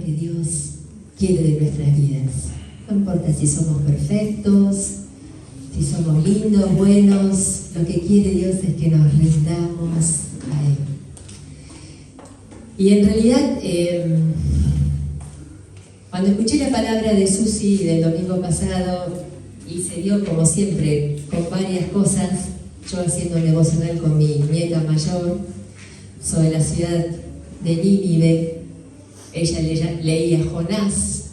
que Dios quiere de nuestras vidas. No importa si somos perfectos, si somos lindos, buenos, lo que quiere Dios es que nos rindamos a Él. Y en realidad, cuando escuché la palabra de Susi del domingo pasado, y se dio como siempre con varias cosas, yo haciendo un devocional con mi nieta mayor sobre la ciudad de Nínive, ella leía Jonás,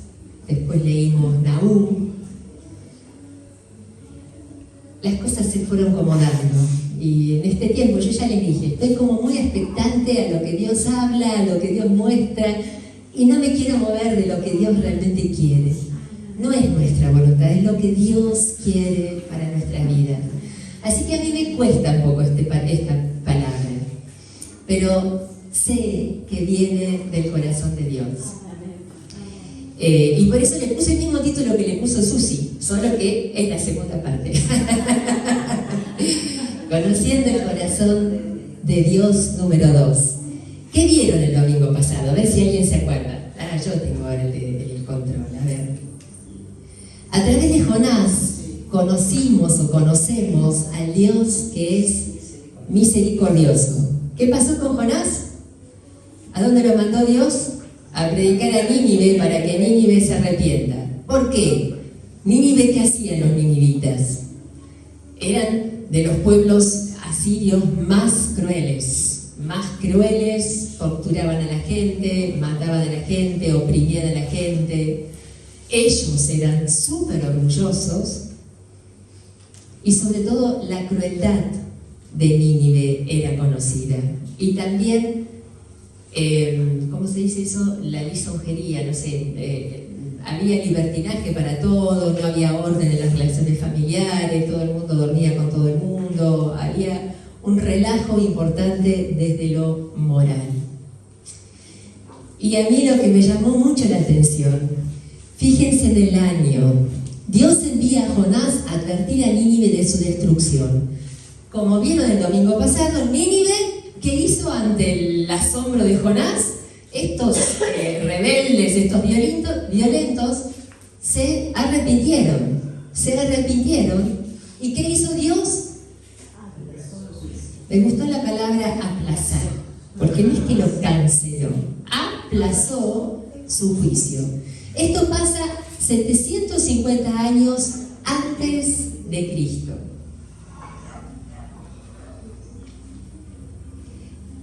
después leímos Nahum. Las cosas se fueron como dando, y en este tiempo yo ya les dije, estoy como muy expectante a lo que Dios habla, a lo que Dios muestra, y no me quiero mover de lo que Dios realmente quiere. No es nuestra voluntad, es lo que Dios quiere para nuestra vida. Así que a mí me cuesta un poco esta palabra, pero sé que viene del corazón de Dios. Y por eso le puse el mismo título que le puso Susi, solo que es la segunda parte. Conociendo el corazón de Dios número 2. ¿Qué vieron el domingo pasado? A ver si alguien se acuerda. Yo tengo ahora el control, a ver. A través de Jonás conocimos o conocemos al Dios que es misericordioso. ¿Qué pasó con Jonás? ¿A dónde lo mandó Dios? A predicar a Nínive para que Nínive se arrepienta. ¿Por qué? Nínive, ¿qué hacían los ninivitas? Eran de los pueblos asirios más crueles, torturaban a la gente, mataban a la gente, oprimían a la gente. Ellos eran súper orgullosos y sobre todo la crueldad de Nínive era conocida. Y también, ¿cómo se dice eso? La lisonjería, no sé, había libertinaje para todo, no había orden en las relaciones familiares, todo el mundo dormía con todo el mundo, había un relajo importante desde lo moral. Y a mí lo que me llamó mucho la atención, fíjense en el año, Dios envía a Jonás a advertir a Nínive de su destrucción. Como vieron el domingo pasado, Nínive, ¿qué hizo ante el asombro de Jonás? Estos rebeldes, estos violentos, se arrepintieron. ¿Y qué hizo Dios? Me gustó la palabra aplazar, porque no es que lo canceló, aplazó su juicio. Esto pasa 750 años antes de Cristo.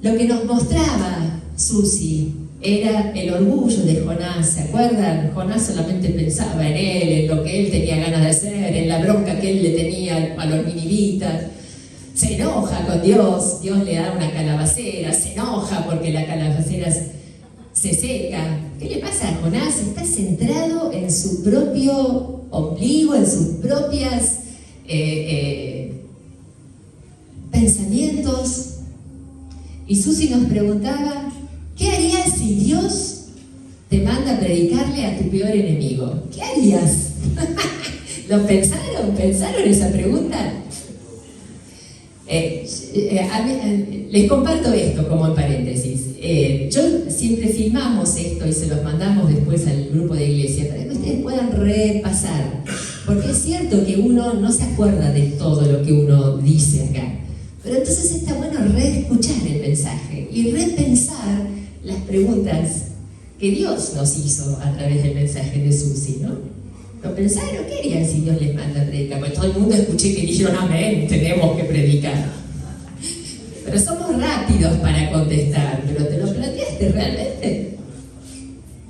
Lo que nos mostraba Susi era el orgullo de Jonás, ¿se acuerdan? Jonás solamente pensaba en él, en lo que él tenía ganas de hacer, en la bronca que él le tenía a los ninivitas. Se enoja con Dios, Dios le da una calabacera, se enoja porque la calabacera se seca. ¿Qué le pasa a Jonás? Está centrado en su propio ombligo, en sus propias pensamientos. Y Susi nos preguntaba, ¿qué harías si Dios te manda a predicarle a tu peor enemigo? ¿Qué harías? ¿Lo pensaron? ¿Pensaron esa pregunta? Les comparto esto como en paréntesis. Yo siempre filmamos esto y se los mandamos después al grupo de iglesia para que ustedes puedan repasar, porque es cierto que uno no se acuerda de todo lo que uno dice acá, pero entonces está bueno reescuchar el mensaje y repensar las preguntas que Dios nos hizo a través del mensaje de Susi, ¿no? ¿Lo pensaron? ¿Qué harían si Dios les manda a predicar? Pues todo el mundo escuché que dijeron amén, tenemos que predicar. Pero somos rápidos para contestar, pero ¿te lo planteaste realmente?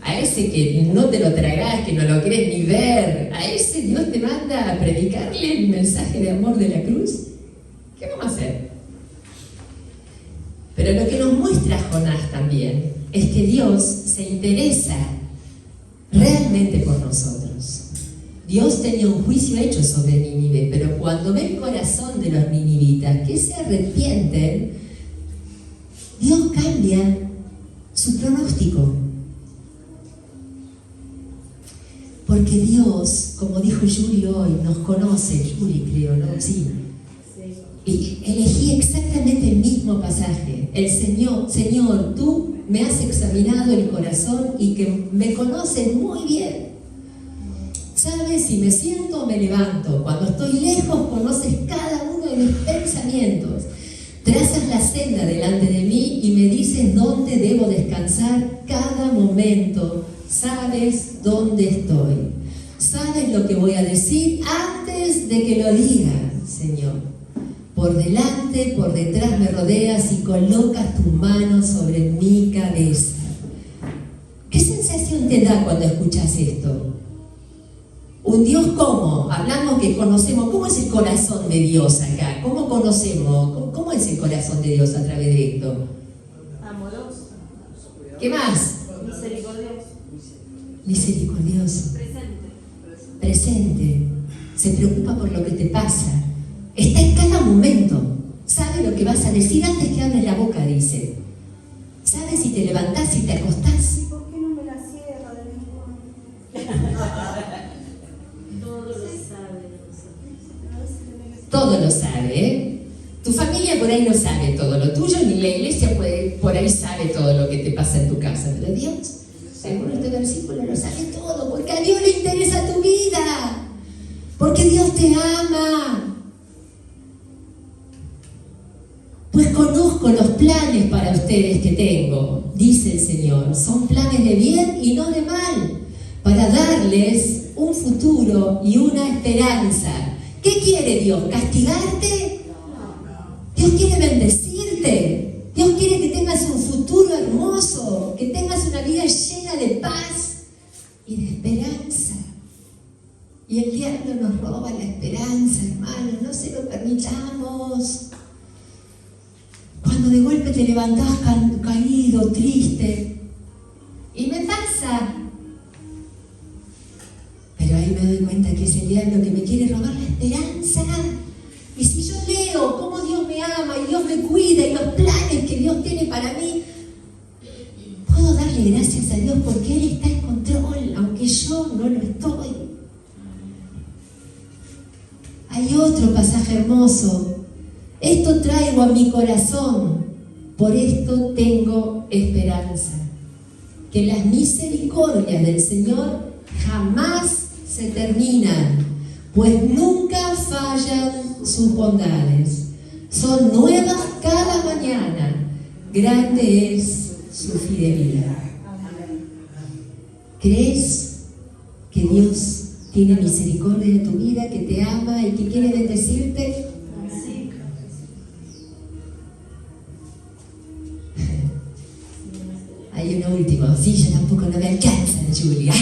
A ese que no te lo tragás, que no lo querés ni ver, a ese Dios te manda a predicarle el mensaje de amor de la cruz. ¿Qué vamos a hacer? Pero lo que nos muestra Jonás también es que Dios se interesa realmente por nosotros. Dios tenía un juicio hecho sobre Nínive, pero cuando ve el corazón de los ninivitas que se arrepienten, Dios cambia su pronóstico. Porque Dios, como dijo Yuri hoy, nos conoce, Yuri creo, ¿no? Sí. Y elegí exactamente el mismo pasaje. El Señor, tú me has examinado el corazón y que me conoces muy bien. Sabes si me siento o me levanto. Cuando estoy lejos, conoces cada uno de mis pensamientos. Trazas la senda delante de mí y me dices dónde debo descansar cada momento. Sabes dónde estoy. Sabes lo que voy a decir antes de que lo diga, Señor. Por delante, por detrás me rodeas y colocas tu mano sobre mi cabeza. ¿Qué sensación te da cuando escuchas esto? ¿Un Dios cómo? Hablamos que conocemos. ¿Cómo es el corazón de Dios acá? ¿Cómo conocemos? ¿Cómo es el corazón de Dios a través de esto? Amoroso. ¿Qué más? Misericordioso. Misericordioso. Presente. Presente. Se preocupa por lo que te pasa. Está en cada momento. Sabe lo que vas a decir antes que abres la boca, dice. Sabe si te levantás y te acostás. ¿Y por qué no me la cierra de vez en cuando? Todo lo sabe. Todo lo sabe, ¿eh? Tu familia por ahí no sabe todo lo tuyo, ni la iglesia por ahí sabe todo lo que te pasa en tu casa. Pero Dios, según este versículo, lo sabe todo, porque a Dios le interesa tu vida. Porque Dios te ama. Pues conozco los planes para ustedes que tengo, dice el Señor. Son planes de bien y no de mal, para darles un futuro y una esperanza. ¿Qué quiere Dios? ¿Castigarte? Dios quiere bendecirte. Dios quiere que tengas un futuro hermoso, que tengas una vida llena de paz y de esperanza. Y el diablo nos roba la esperanza, hermanos, no se lo permitamos. Cuando de golpe te levantás caído, triste, y me pasa, pero ahí me doy cuenta que es el diablo que me quiere robar la esperanza. Y si yo leo cómo Dios me ama y Dios me cuida y los planes que Dios tiene para mí, puedo darle gracias a Dios porque Él está en control, aunque yo no lo estoy. Hay otro pasaje hermoso. Esto traigo a mi corazón, por esto tengo esperanza. Que las misericordias del Señor jamás se terminan, pues nunca fallan sus bondades. Son nuevas cada mañana, grande es su fidelidad. ¿Crees que Dios tiene misericordia de tu vida, que te ama y que quiere bendecirte? Hay uno último, sí, yo tampoco no me alcanza, Julia.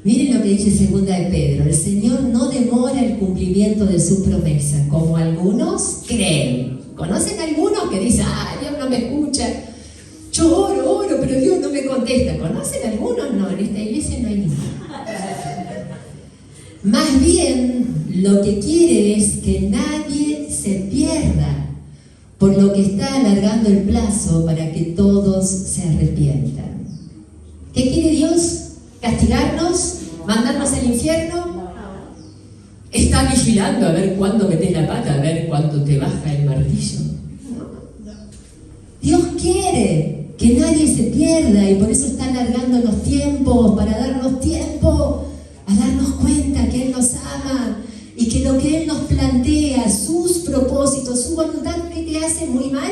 Miren lo que dice segunda de Pedro. El Señor no demora el cumplimiento de su promesa, como algunos creen. ¿Conocen algunos que dicen, Dios no me escucha? Yo oro, pero Dios no me contesta. ¿Conocen algunos? No, en esta iglesia no hay ninguno. Más bien, lo que quiere es que nadie se pierda, por lo que está alargando el plazo para que todos se arrepientan. ¿Qué quiere Dios? ¿Castigarnos? ¿Mandarnos al infierno? Está vigilando a ver cuándo metes la pata, a ver cuánto te baja el martillo. Dios quiere que nadie se pierda y por eso está alargando los tiempos, para darnos tiempo a darnos cuenta que Él nos ama y que lo que Él nos plantea, sus propósitos, su voluntad, ¿qué te hace muy mal?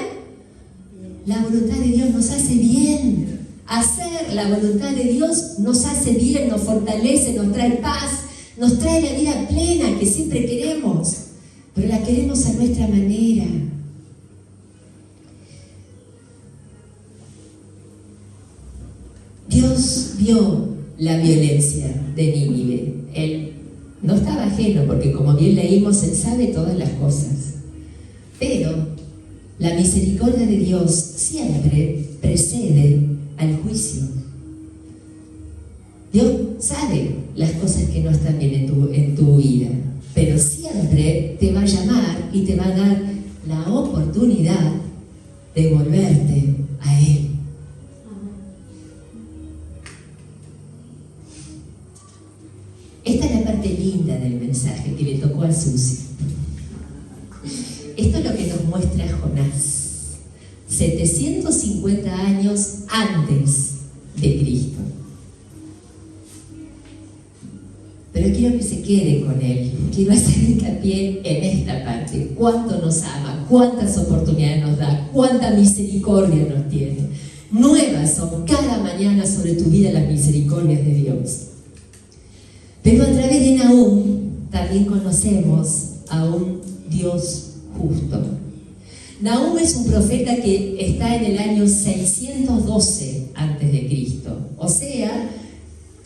La voluntad de Dios nos hace bien. Hacer la voluntad de Dios nos hace bien, nos fortalece, nos trae paz, nos trae la vida plena que siempre queremos, pero la queremos a nuestra manera. Dios vio la violencia de Nínive. Él no estaba ajeno, porque como bien leímos, Él sabe todas las cosas. Pero la misericordia de Dios siempre precede al juicio. Dios sabe las cosas que no están bien en tu vida, pero siempre te va a llamar y te va a dar la oportunidad de volverte a Él. Esta es la parte linda del mensaje que le tocó a Susi. Esto es lo que nos muestra Jonás. 750 años antes de Cristo. Pero quiero que se quede con él. Quiero hacer hincapié en esta parte. Cuánto nos ama, cuántas oportunidades nos da, cuánta misericordia nos tiene. Nuevas son cada mañana sobre tu vida las misericordias de Dios. Pero a través de Nahum también conocemos a un Dios justo. Nahum es un profeta que está en el año 612 a.C., o sea,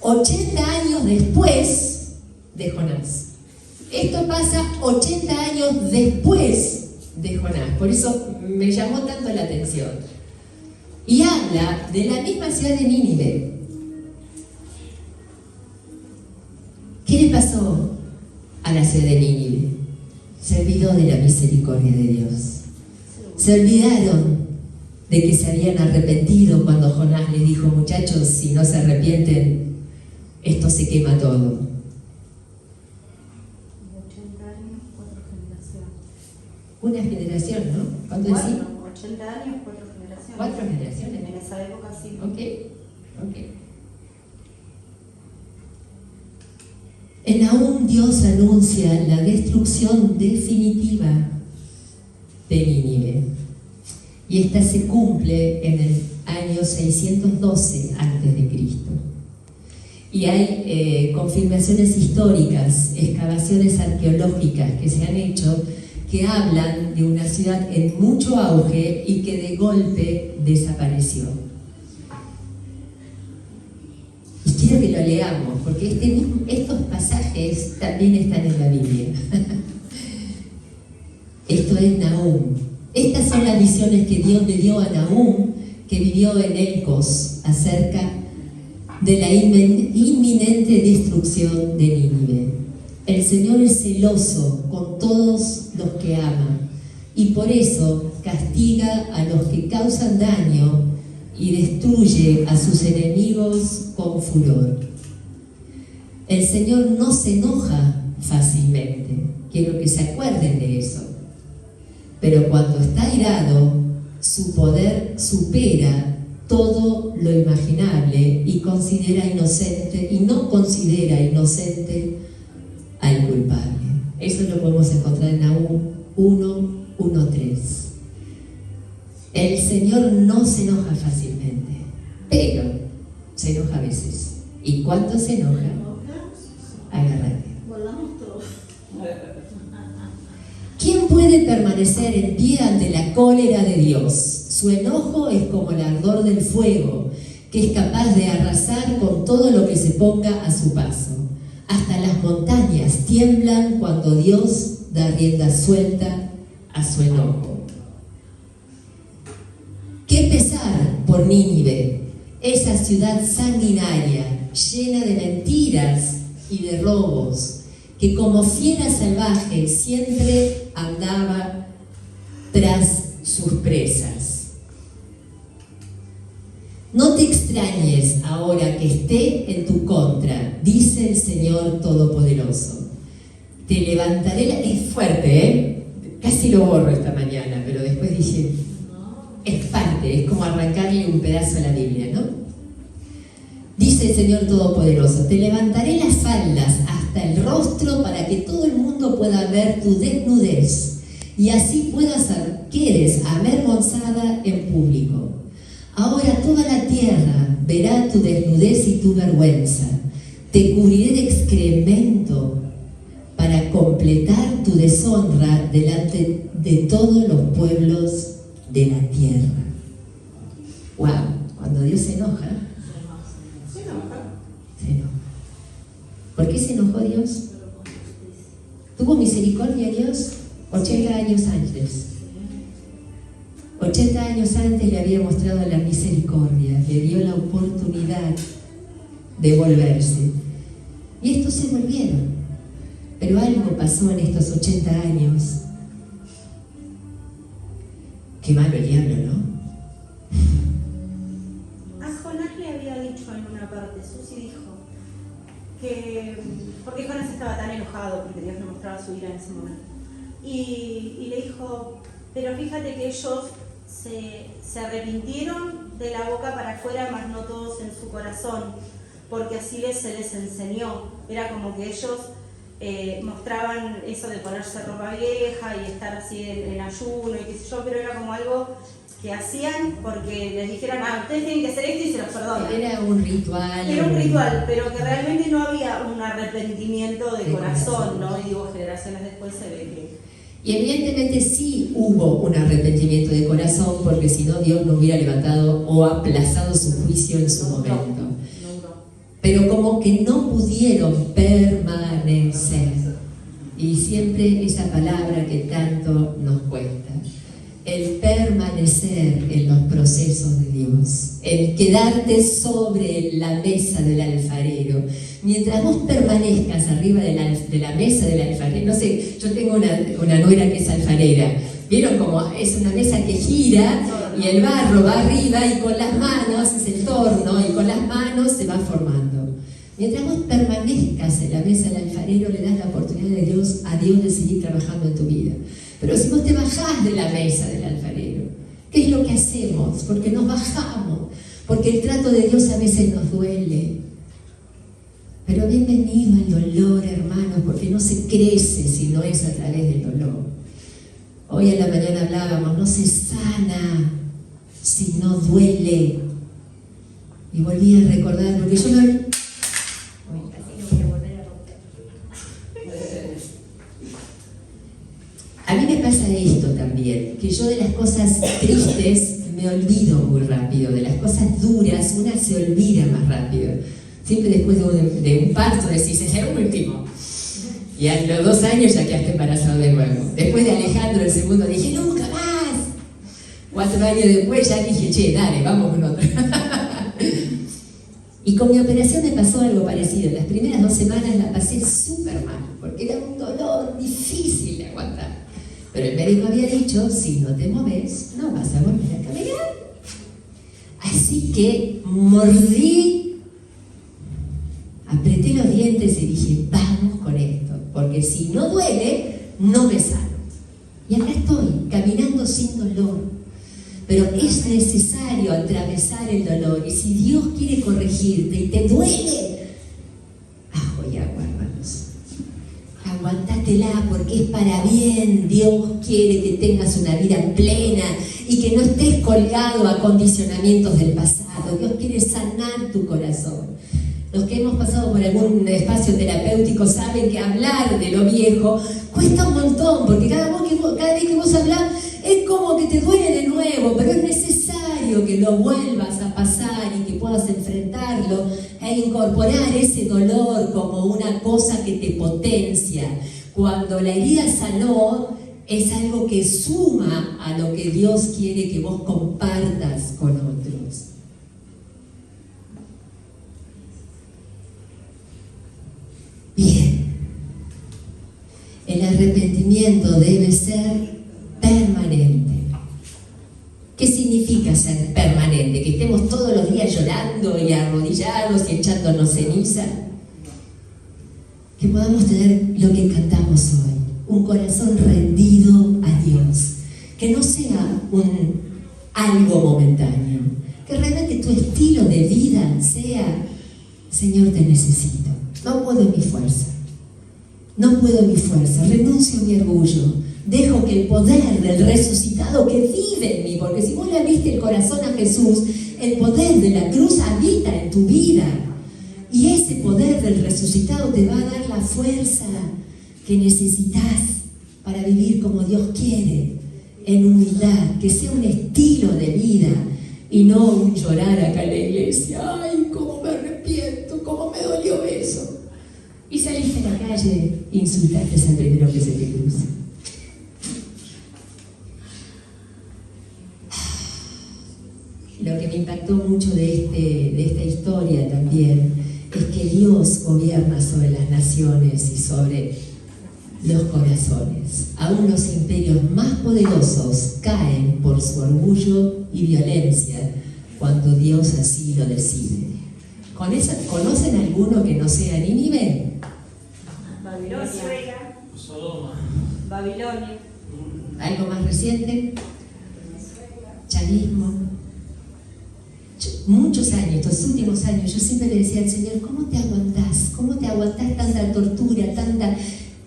80 años después de Jonás. Esto pasa 80 años después de Jonás, por eso me llamó tanto la atención. Y habla de la misma ciudad de Nínive. ¿Qué le pasó a la ciudad de Nínive? Se olvidó de la misericordia de Dios. Se olvidaron de que se habían arrepentido cuando Jonás les dijo: muchachos, si no se arrepienten, esto se quema todo. 80 años, 4 generaciones. Una generación, ¿no? ¿Cuánto Bueno, decís? 80 años, 4 generaciones. 4 generaciones. En esa época sí. Ok. En Nahum Dios anuncia la destrucción definitiva de Nínive. Y esta se cumple en el año 612 a.C. Y hay confirmaciones históricas, excavaciones arqueológicas que se han hecho que hablan de una ciudad en mucho auge y que de golpe desapareció. Y quiero que lo leamos, porque estos pasajes también están en la Biblia. Esto es Nahum. Estas son las visiones que Dios le dio a Nahum, que vivió en Elcos, acerca de la inminente destrucción de Nínive. El Señor es celoso con todos los que ama, y por eso castiga a los que causan daño y destruye a sus enemigos con furor. El Señor no se enoja fácilmente. Quiero que se acuerden de eso. Pero cuando está irado, su poder supera todo lo imaginable y no considera inocente al culpable. Eso lo podemos encontrar en Nahum 1:1-3. El Señor no se enoja fácilmente, pero se enoja a veces. ¿Y cuánto se enoja? Agárrate. Volamos todos. ¿Quién puede permanecer en pie ante la cólera de Dios? Su enojo es como el ardor del fuego, que es capaz de arrasar con todo lo que se ponga a su paso. Hasta las montañas tiemblan cuando Dios da rienda suelta a su enojo. Qué pesar por Nínive, esa ciudad sanguinaria, llena de mentiras y de robos, que como fiera salvaje siempre andaba tras sus presas. No te extrañes ahora que esté en tu contra, dice el Señor Todopoderoso. Te levantaré Es fuerte, ¿eh? Casi lo borro esta mañana, pero después dije, es parte, es como arrancarle un pedazo a la Biblia, ¿no? Dice el Señor Todopoderoso, te levantaré las faldas hasta el rostro para que todo el mundo pueda ver tu desnudez y así quedes avergonzada en público. Ahora toda la tierra verá tu desnudez y tu vergüenza. Te cubriré de excremento para completar tu deshonra delante de todos los pueblos de la tierra. ¡Wow! Cuando Dios se enoja, se enoja. ¿Por qué se enojó Dios? ¿Tuvo misericordia Dios? 80 años antes. 80 años antes le había mostrado la misericordia, le dio la oportunidad de volverse. Y estos se volvieron. Pero algo pasó en estos 80 años. Qué malo el diablo, ¿no? A Jonás le había dicho en una parte, Susi dijo, que porque Jonás estaba tan enojado porque Dios le mostraba su ira en ese momento, y le dijo, pero fíjate que ellos se arrepintieron de la boca para afuera, mas no todos en su corazón, porque así se les enseñó. Era como que ellos mostraban eso de ponerse ropa vieja y estar así en ayuno y qué sé yo, pero era como algo que hacían porque les dijeron, ustedes tienen que hacer esto y se los perdonan. Era un ritual. Era un ritual, pero que realmente no había un arrepentimiento de corazón, ¿no? Y digo, generaciones después se ve que... Y evidentemente sí hubo un arrepentimiento de corazón, porque si no Dios no hubiera levantado o aplazado su juicio en su momento. Pero como que no pudieron permanecer. Y siempre esa palabra que tanto nos cuesta. El permanecer en los procesos de Dios, el quedarte sobre la mesa del alfarero. Mientras vos permanezcas arriba de la mesa del alfarero, no sé, yo tengo una nuera que es alfarera, ¿vieron cómo es una mesa que gira y el barro va arriba y con las manos, es el torno, y con las manos se va formando? Mientras vos permanezcas en la mesa del alfarero, le das la oportunidad a Dios de seguir trabajando en tu vida. Pero si vos te bajás de la mesa del alfarero, ¿qué es lo que hacemos? Porque nos bajamos, porque el trato de Dios a veces nos duele. Pero bienvenido al dolor, hermanos, porque no se crece si no es a través del dolor. Hoy en la mañana hablábamos, no se sana si no duele. Y volví a recordar, porque yo no... A mí me pasa esto también, que yo de las cosas tristes me olvido muy rápido, de las cosas duras una se olvida más rápido. Siempre después de un parto decís, es el último. Y a los 2 años ya quedaste embarazado de nuevo. Después de Alejandro el segundo dije, nunca más. 4 años después ya dije, che, dale, vamos con otro. Y con mi operación me pasó algo parecido. Las primeras 2 semanas la pasé súper mal, porque era un dolor difícil de aguantar. Pero el médico había dicho, si no te moves, no vas a volver a caminar. Así que mordí, apreté los dientes y dije, vamos con esto, porque si no duele, no me sano. Y acá estoy, caminando sin dolor. Pero es necesario atravesar el dolor, y si Dios quiere corregirte y te duele, ajo y agua, hermanos. Aguantátela, porque es para bien. Dios quiere que tengas una vida plena y que no estés colgado a condicionamientos del pasado. Dios quiere sanar tu corazón. Los que hemos pasado por algún espacio terapéutico saben que hablar de lo viejo cuesta un montón, porque cada vez que vos hablás es como que te duele de nuevo, pero es necesario que lo vuelvas a pasar y que puedas enfrentarlo e incorporar ese dolor como una cosa que te potencia. Cuando la herida sanó, es algo que suma a lo que Dios quiere que vos compartas con otros. Bien, el arrepentimiento debe ser permanente. ¿Qué significa ser permanente? ¿Que estemos todos los días llorando y arrodillados y echándonos ceniza? Que podamos tener lo que cantamos hoy, un corazón rendido a Dios, que no sea algo momentáneo, que realmente tu estilo de vida sea, Señor, te necesito, no puedo en mi fuerza, renuncio a mi orgullo, dejo que el poder del resucitado que vive en mí, porque si vos le abriste el corazón a Jesús, el poder de la cruz habita en tu vida, y ese poder del resucitado te va a dar la fuerza que necesitas para vivir como Dios quiere, en humildad, que sea un estilo de vida y no un llorar acá en la iglesia. Ay, cómo me arrepiento, cómo me dolió eso. Y saliste a la calle e insultaste al primero que se te cruza. Lo que me impactó mucho de esta historia también es que Dios gobierna sobre las naciones y sobre los corazones. Aún los imperios más poderosos caen por su orgullo y violencia cuando Dios así lo decide. ¿Conocen alguno que no sea Nínive? Babilonia. Sodoma. Babilonia. ¿Algo más reciente? Chavismo. Muchos años, estos últimos años, yo siempre le decía al Señor, ¿cómo te aguantás? ¿Cómo te aguantás tanta tortura, tanta...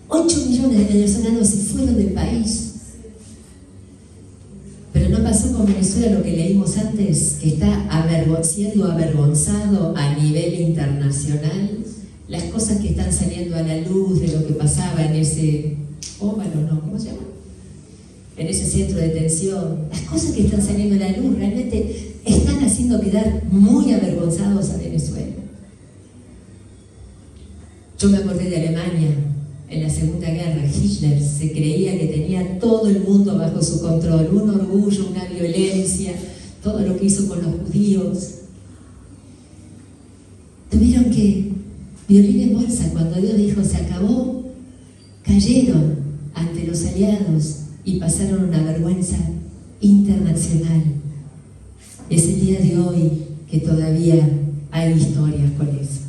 8 millones de venezolanos se fueron del país. Pero no pasó con Venezuela lo que leímos antes, que está siendo avergonzado a nivel internacional. Las cosas que están saliendo a la luz de lo que pasaba en ese óvalo, ¿no? ¿Cómo se llama? En ese centro de detención. Las cosas que están saliendo a la luz realmente están haciendo quedar muy avergonzados a Venezuela. Yo me acordé de Alemania. En la Segunda Guerra, Hitler se creía que tenía todo el mundo bajo su control, un orgullo, una violencia, todo lo que hizo con los judíos. Tuvieron que, violín en bolsa, cuando Dios dijo se acabó, cayeron ante los aliados y pasaron una vergüenza internacional. Es el día de hoy que todavía hay historias con eso.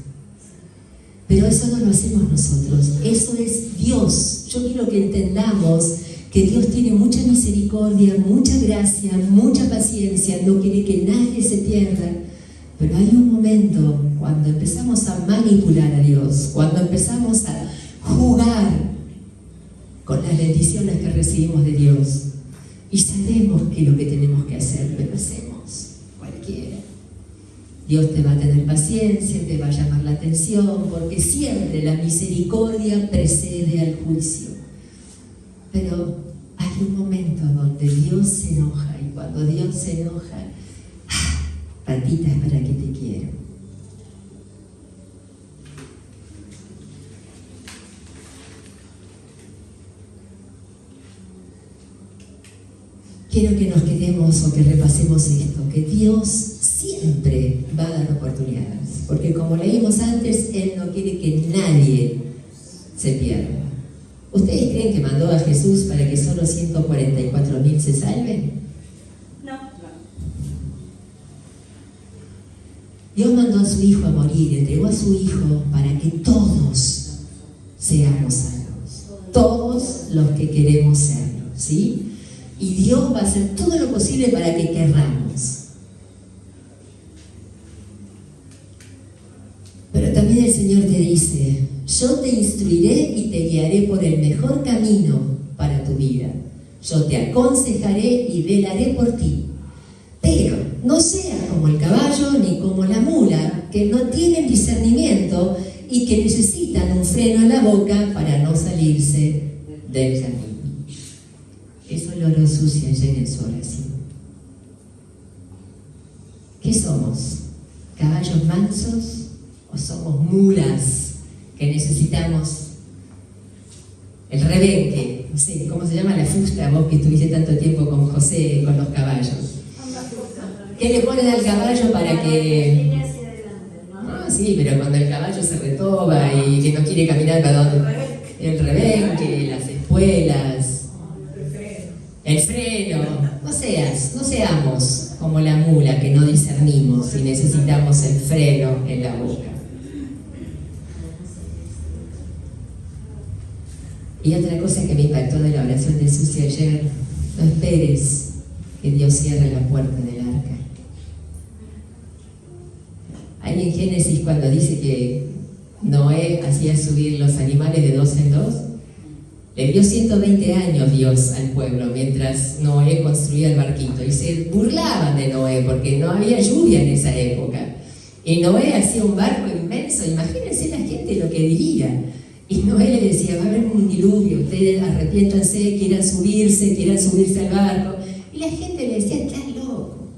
Pero eso no lo hacemos nosotros, eso es Dios. Yo quiero que entendamos que Dios tiene mucha misericordia, mucha gracia, mucha paciencia, no quiere que nadie se pierda. Pero hay un momento cuando empezamos a manipular a Dios, cuando empezamos a jugar con las bendiciones que recibimos de Dios y sabemos que lo que tenemos que hacer, lo hacemos, cualquiera. Dios te va a tener paciencia, te va a llamar la atención, porque siempre la misericordia precede al juicio. Pero hay un momento donde Dios se enoja, y cuando Dios se enoja, patita es para que te quiero. Quiero que nos quedemos o que repasemos esto, que Dios siempre va a dar oportunidades, porque como leímos antes, Él no quiere que nadie se pierda. ¿Ustedes creen que mandó a Jesús para que solo 144.000 se salven? No. Dios mandó a su Hijo a morir, entregó a su Hijo para que todos seamos salvos, todos los que queremos serlo, ¿sí? Y Dios va a hacer todo lo posible para que querramos. Pero también el Señor te dice, yo te instruiré y te guiaré por el mejor camino para tu vida. Yo te aconsejaré y velaré por ti. Pero no seas como el caballo ni como la mula, que no tienen discernimiento y que necesitan un freno en la boca para no salirse del camino. Eso lo ensucia ayer en su oración. ¿Qué somos? ¿Caballos mansos o somos mulas que necesitamos el rebenque? No sé, ¿cómo se llama la fusta? Vos que estuviste tanto tiempo con José, con los caballos. ¿Qué le ponen al caballo para que...? Ah, sí, pero cuando el caballo se retoba y que no quiere caminar para donde... El rebenque, las espuelas... El freno, no seamos como la mula que no discernimos y necesitamos el freno en la boca. Y otra cosa que me impactó de la oración de Susi ayer, no esperes que Dios cierre la puerta del arca. Hay en Génesis cuando dice que Noé hacía subir los animales de 2 en 2, le dio 120 años Dios al pueblo mientras Noé construía el barquito y se burlaban de Noé porque no había lluvia en esa época y Noé hacía un barco inmenso. Imagínense la gente lo que diría. Y Noé le decía, va a haber un diluvio, ustedes arrepiéntanse, quieran subirse al barco. Y la gente le decía, estás loco.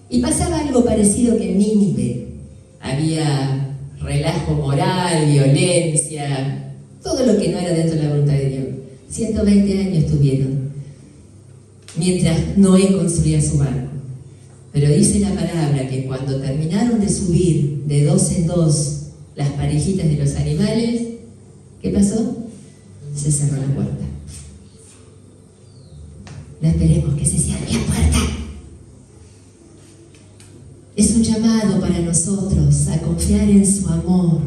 Y pasaba algo parecido que en Nínive. Había relajo moral, violencia, todo lo que no era dentro de la voluntad de Dios. 120 años tuvieron, mientras Noé construía su barco. Pero dice la palabra que cuando terminaron de subir de 2 en 2 las parejitas de los animales, ¿qué pasó? Se cerró la puerta. No esperemos que se cierre la puerta. Es un llamado para nosotros a confiar en su amor,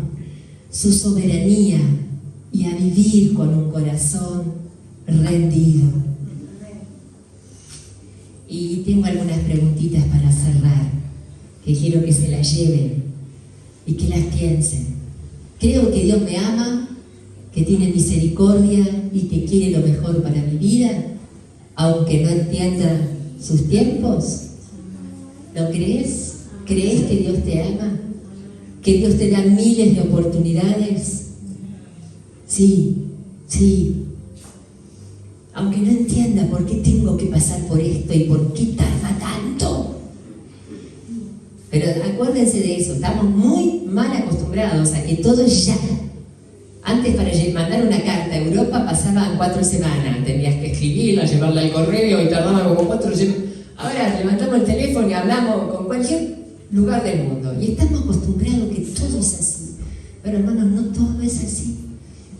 su soberanía, y a vivir con un corazón rendido. Y tengo algunas preguntitas para cerrar, que quiero que se las lleven y que las piensen. Creo que Dios me ama, que tiene misericordia y que quiere lo mejor para mi vida, aunque no entienda sus tiempos. ¿Lo crees? ¿Crees que Dios te ama? ¿Que Dios te da miles de oportunidades? Sí, sí. Aunque no entienda por qué tengo que pasar por esto y por qué tarda tanto. Pero acuérdense de eso, estamos muy mal acostumbrados a que todo es ya. Antes, para mandar una carta a Europa pasaban 4 semanas, tenías que escribirla, llevarla al correo y tardaba como 4 semanas. Ahora levantamos el teléfono y hablamos con cualquier lugar del mundo y estamos acostumbrados que todo es así. Pero hermanos, no todo es así.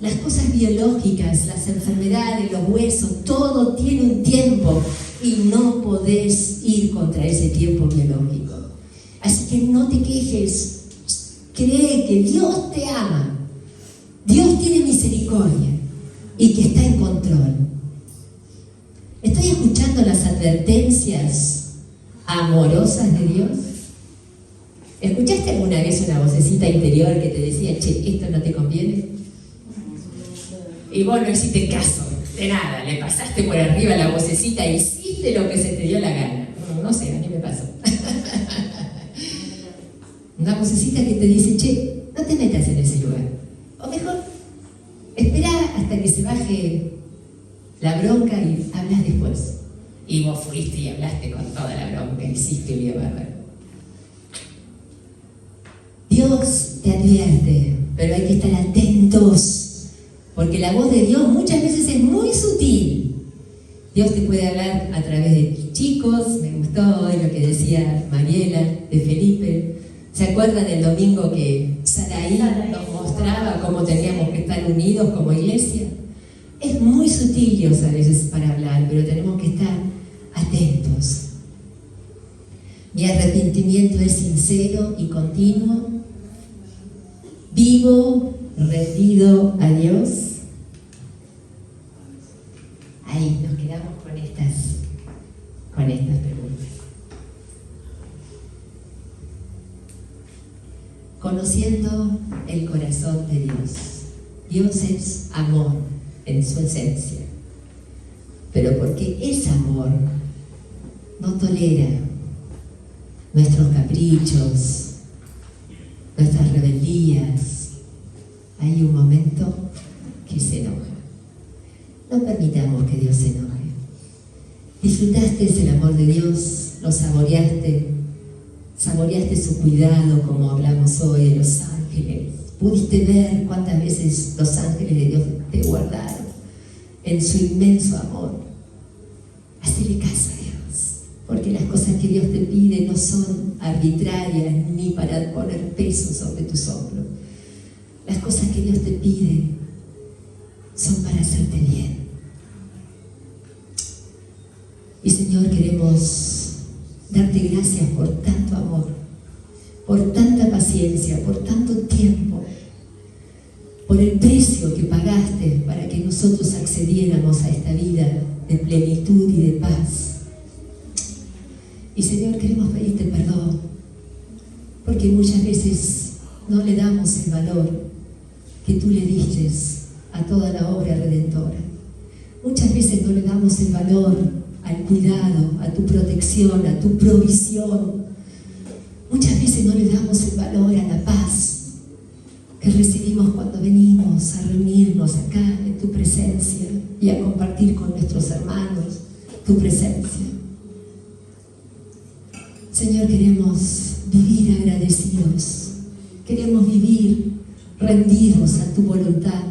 Las cosas biológicas, las enfermedades, los huesos, todo tiene un tiempo y no podés ir contra ese tiempo biológico. Así que no te quejes, cree que Dios te ama, Dios tiene misericordia y que está en control. ¿Estoy escuchando las advertencias amorosas de Dios? ¿Escuchaste alguna vez una vocecita interior que te decía, che, esto no te conviene? Y vos no hiciste caso de nada, le pasaste por arriba la vocecita e hiciste lo que se te dio la gana. No sé, a mí me pasó. Una vocecita que te dice, che, no te metas en ese lugar. O mejor, espera hasta que se baje la bronca y hablas después. Y vos fuiste y hablaste con toda la bronca, hiciste un lío bárbaro. Dios te advierte, pero hay que estar atentos. Porque la voz de Dios muchas veces es muy sutil. Dios te puede hablar a través de chicos. Me gustó hoy lo que decía Mariela de Felipe. ¿Se acuerdan del domingo que Saraí nos mostraba cómo teníamos que estar unidos como iglesia? Es muy sutil Dios a veces para hablar, pero tenemos que estar atentos. Mi arrepentimiento es sincero y continuo. Vivo rendido a Dios. Ahí nos quedamos con estas preguntas. Conociendo el corazón de Dios. Dios es amor en su esencia, pero porque es amor, no tolera nuestros caprichos, nuestras rebeldías. Hay un momento que se enoja. No permitamos que Dios se enoje. Disfrutaste el amor de Dios, lo saboreaste su cuidado, como hablamos hoy de los ángeles. Pudiste ver cuántas veces los ángeles de Dios te guardaron en su inmenso amor. Hacele caso a Dios, porque las cosas que Dios te pide no son arbitrarias ni para poner peso sobre tus hombros. Las cosas que Dios te pide son para hacerte bien. Y Señor, queremos darte gracias por tanto amor, por tanta paciencia, por tanto tiempo, por el precio que pagaste para que nosotros accediéramos a esta vida de plenitud y de paz. Y Señor, queremos pedirte perdón, porque muchas veces no le damos el valor que tú le diste a toda la obra redentora. Muchas veces no le damos el valor al cuidado, a tu protección, a tu provisión. Muchas veces no le damos el valor a la paz que recibimos cuando venimos a reunirnos acá en tu presencia y a compartir con nuestros hermanos tu presencia. Señor, queremos vivir agradecidos, queremos vivir rendidos a tu voluntad,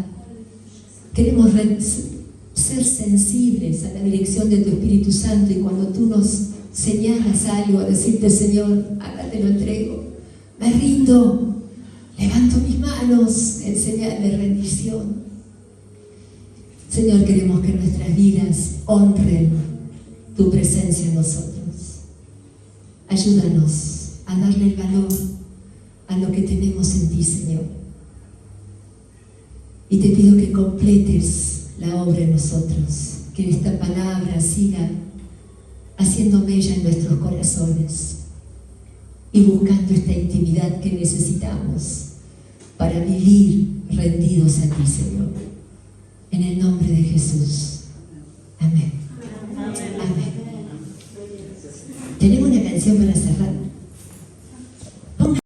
queremos ser sensibles a la dirección de tu Espíritu Santo, y cuando tú nos señalas algo, a decirte, Señor, acá te lo entrego, me rindo, levanto mis manos en señal de rendición. Señor, queremos que nuestras vidas honren tu presencia en nosotros. Ayúdanos a darle el valor a lo que tenemos en ti, Señor. Y te pido que completes la la obra en nosotros, que esta palabra siga haciendo mella en nuestros corazones y buscando esta intimidad que necesitamos para vivir rendidos a ti, Señor. En el nombre de Jesús. Amén. Amén. Tenemos una canción para cerrar.